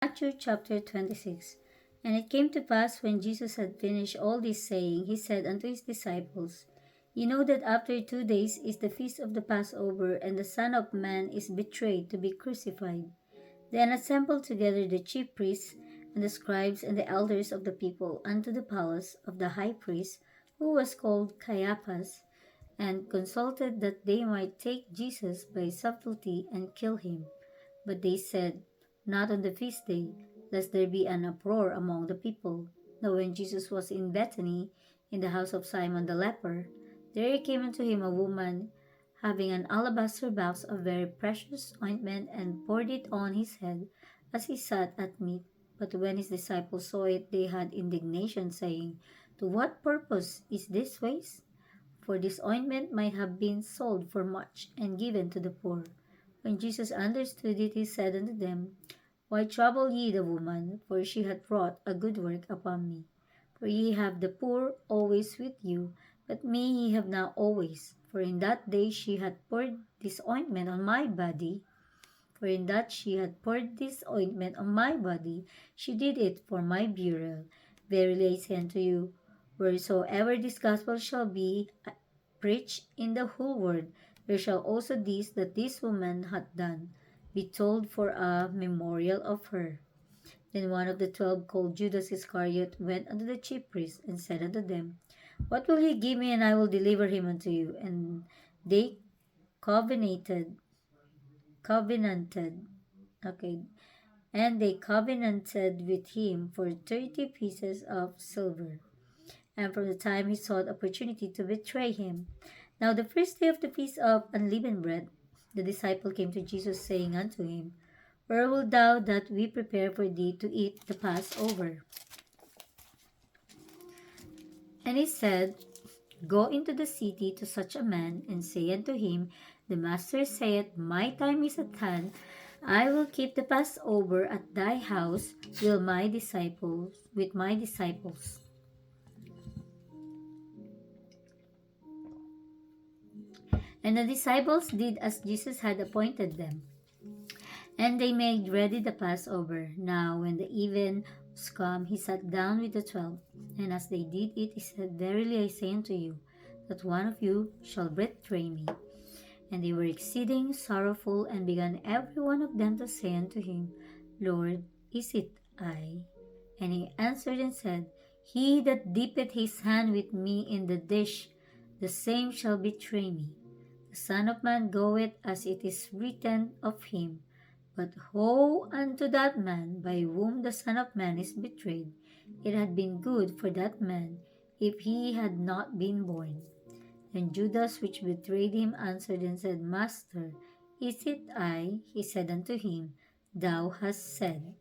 Matthew chapter 26. And it came to pass when Jesus had finished all this saying, he said unto his disciples, You know that after 2 days is the feast of the Passover, and the Son of Man is betrayed to be crucified. Then assembled together the chief priests and the scribes and the elders of the people unto the palace of the high priest, who was called Caiaphas, and consulted that they might take Jesus by subtlety and kill him. But they said, Not on the feast day, lest there be an uproar among the people. Now when Jesus was in Bethany, in the house of Simon the leper, there came unto him a woman having an alabaster box of very precious ointment, and poured it on his head as he sat at meat. But when his disciples saw it, they had indignation, saying, To what purpose is this waste? For this ointment might have been sold for much, and given to the poor. When Jesus understood it, he said unto them, Why trouble ye the woman? For she hath wrought a good work upon me. For ye have the poor always with you, but me ye have not always. For in that day she hath poured this ointment on my body. For in that she had poured this ointment on my body, she did it for my burial. Verily I say unto you, wheresoever this gospel shall be preached in the whole world, there shall also this that this woman hath done be told for a memorial of her. Then one of the 12, called Judas Iscariot, went unto the chief priests, and said unto them, What will ye give me, and I will deliver him unto you? And they covenanted, covenanted, okay, and they covenanted with him for 30 pieces of silver. And from the time he sought opportunity to betray him. Now the first day of the feast of unleavened bread, the disciple came to Jesus, saying unto him, Where wilt thou that we prepare for thee to eat the Passover? And he said, Go into the city to such a man, and say unto him, The master saith, My time is at hand. I will keep the Passover at thy house with my disciples. And the disciples did as Jesus had appointed them. And they made ready the Passover. Now when the even was come, he sat down with the 12. And as they did eat, he said, Verily I say unto you, that one of you shall betray me. And they were exceeding sorrowful, and began every one of them to say unto him, Lord, is it I? And he answered and said, He that dippeth his hand with me in the dish, the same shall betray me. The Son of Man goeth as it is written of him. But woe unto that man by whom the Son of Man is betrayed. It had been good for that man if he had not been born. Then Judas, which betrayed him, answered and said, Master, is it I? He said unto him, Thou hast said.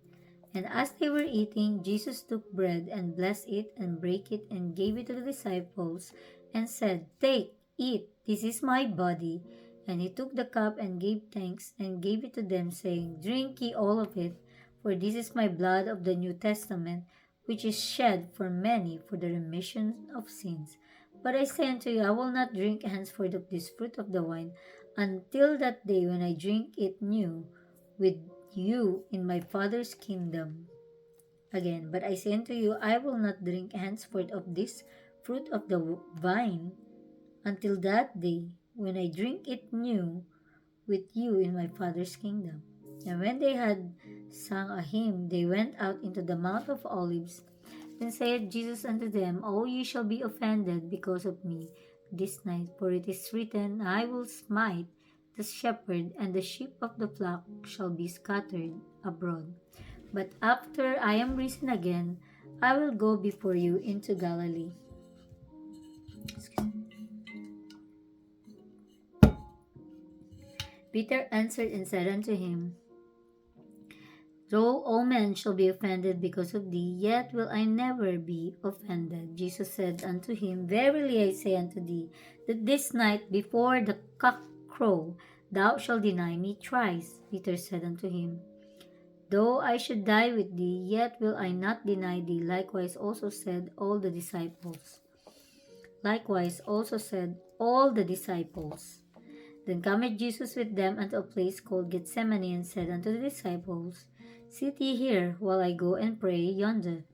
And as they were eating, Jesus took bread and blessed it and brake it and gave it to the disciples and said, Take, eat, this is my body. And he took the cup and gave thanks and gave it to them, saying, Drink ye all of it, for this is my blood of the New Testament, which is shed for many for the remission of sins. But I say unto you, I will not drink henceforth of this fruit of the wine, until that day when I drink it new with you in my Father's kingdom. Again, but I say unto you, I will not drink henceforth of this fruit of the vine, until that day when I drink it new with you in my Father's kingdom. And when they had sung a hymn, they went out into the Mount of Olives. Then saith Jesus unto them, O ye shall be offended because of me this night, for it is written, I will smite the shepherd, and the sheep of the flock shall be scattered abroad. But after I am risen again, I will go before you into Galilee. Peter answered and said unto him, Though all men shall be offended because of thee, yet will I never be offended. Jesus said unto him, Verily I say unto thee, that this night before the cock crow, thou shalt deny me thrice. Peter said unto him, Though I should die with thee, yet will I not deny thee. Likewise also said all the disciples. Then cometh Jesus with them unto a place called Gethsemane, and said unto the disciples, Sit ye here, while I go and pray yonder.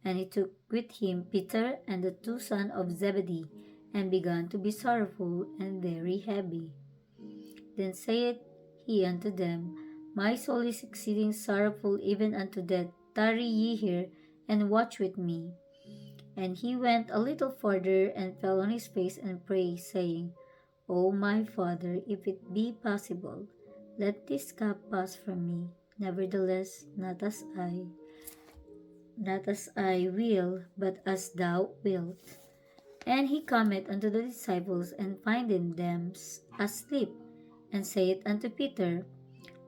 And he took with him Peter and the two sons of Zebedee, and began to be sorrowful and very heavy. Then saith he unto them, My soul is exceeding sorrowful even unto death. Tarry ye here, and watch with me. And he went a little further, and fell on his face and prayed, saying, O my Father, if it be possible, let this cup pass from me. Nevertheless, not as I will, but as thou wilt. And he cometh unto the disciples, and findeth them asleep, and saith unto Peter,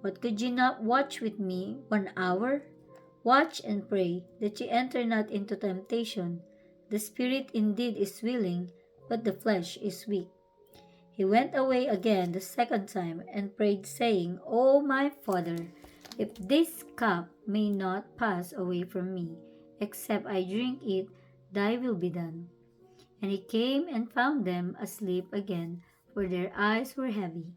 What, could ye not watch with me 1 hour? Watch and pray, that ye enter not into temptation. The spirit indeed is willing, but the flesh is weak. He went away again the second time, and prayed, saying, O my Father, if this cup may not pass away from me, except I drink it, thy will be done. And he came and found them asleep again, for their eyes were heavy.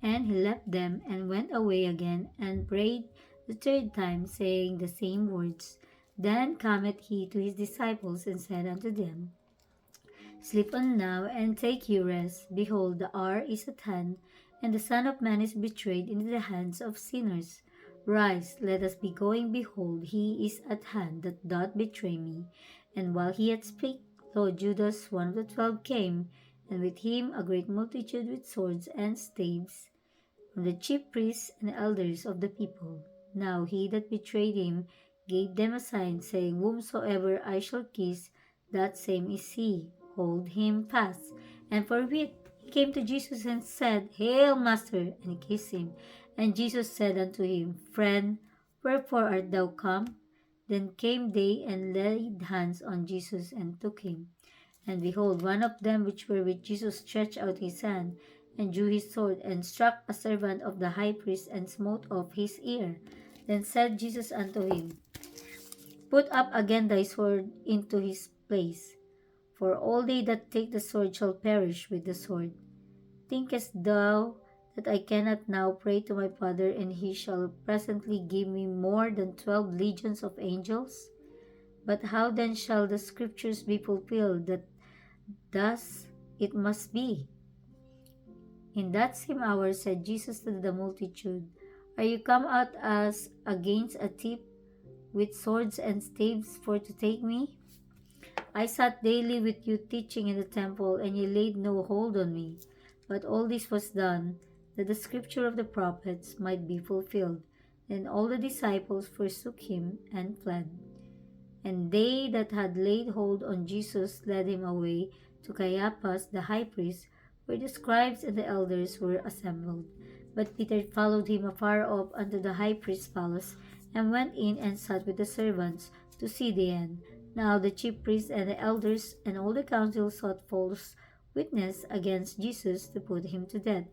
And he left them, and went away again, and prayed the third time, saying the same words. Then cometh he to his disciples, and said unto them, Sleep on now, and take your rest. Behold, the hour is at hand, and the Son of Man is betrayed into the hands of sinners. Rise, let us be going. Behold, he is at hand that doth betray me. And while he yet spake, lo, Judas, one of the 12, came, and with him a great multitude with swords and staves, from the chief priests and elders of the people. Now he that betrayed him gave them a sign, saying, Whomsoever I shall kiss, that same is he. Hold him fast. And forthwith he came to Jesus and said, Hail, Master! And he kissed him. And Jesus said unto him, Friend, wherefore art thou come? Then came they and laid hands on Jesus and took him. And behold, one of them which were with Jesus stretched out his hand, and drew his sword, and struck a servant of the high priest, and smote off his ear. Then said Jesus unto him, Put up again thy sword into his place, for all they that take the sword shall perish with the sword. Thinkest thou that I cannot now pray to my Father, and he shall presently give me more than 12 legions of angels? But how then shall the scriptures be fulfilled, that thus it must be? In that same hour said Jesus to the multitude, Are you come out as against a thief with swords and staves for to take me? I sat daily with you teaching in the temple, and ye laid no hold on me. But all this was done, that the scripture of the prophets might be fulfilled. Then all the disciples forsook him and fled. And they that had laid hold on Jesus led him away to Caiaphas the high priest, where the scribes and the elders were assembled. But Peter followed him afar off unto the high priest's palace, and went in and sat with the servants to see the end. Now the chief priests and the elders and all the council sought false witness against Jesus to put him to death,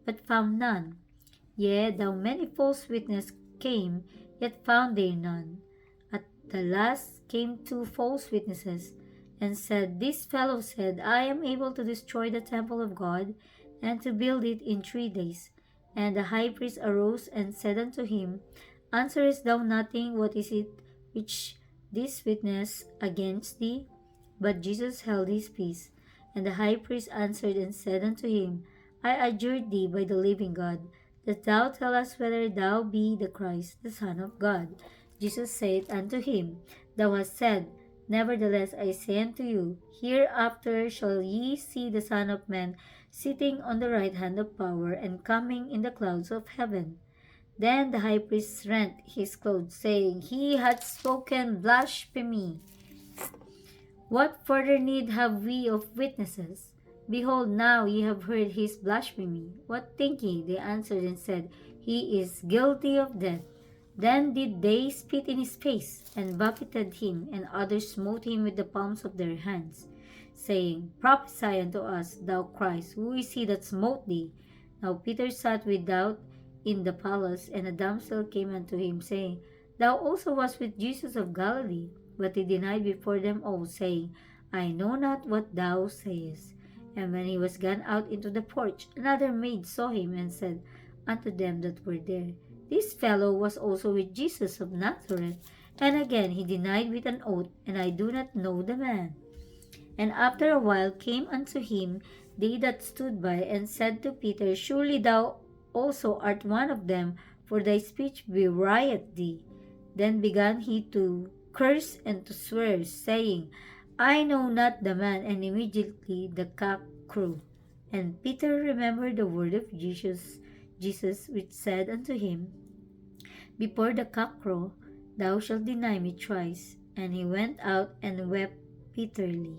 but found none. Yea, though many false witnesses came, yet found they none. At the last came 2 false witnesses, and said, This fellow said, I am able to destroy the temple of God, and to build it in 3 days. And the high priest arose and said unto him, Answerest thou nothing? What is it which this witness against thee? But Jesus held his peace. And the high priest answered and said unto him, I adjure thee by the living God, that thou tell us whether thou be the Christ, the Son of God. Jesus saith unto him, Thou hast said. Nevertheless I say unto you, hereafter shall ye see the Son of Man sitting on the right hand of power, and coming in the clouds of heaven. Then the high priest rent his clothes, saying, He hath spoken blasphemy. What further need have we of witnesses? Behold, now ye have heard his blasphemy. What think ye? They answered and said, He is guilty of death. Then did they spit in his face, and buffeted him, and others smote him with the palms of their hands, saying, Prophesy unto us, thou Christ, who is he that smote thee? Now Peter sat without in the palace, and a damsel came unto him, saying, Thou also wast with Jesus of Galilee. But he denied before them all, saying, I know not what thou sayest. And when he was gone out into the porch, another maid saw him, and said unto them that were there, This fellow was also with Jesus of Nazareth. And again he denied with an oath, And I do not know the man. And after a while came unto him they that stood by, and said to Peter, Surely thou also art one of them, for thy speech bewrayeth thee. Then began he to curse and to swear, saying, I know not the man. And immediately the cock crew. And Peter remembered the word of Jesus which said unto him, Before the cock crow, thou shalt deny me thrice. And he went out and wept bitterly.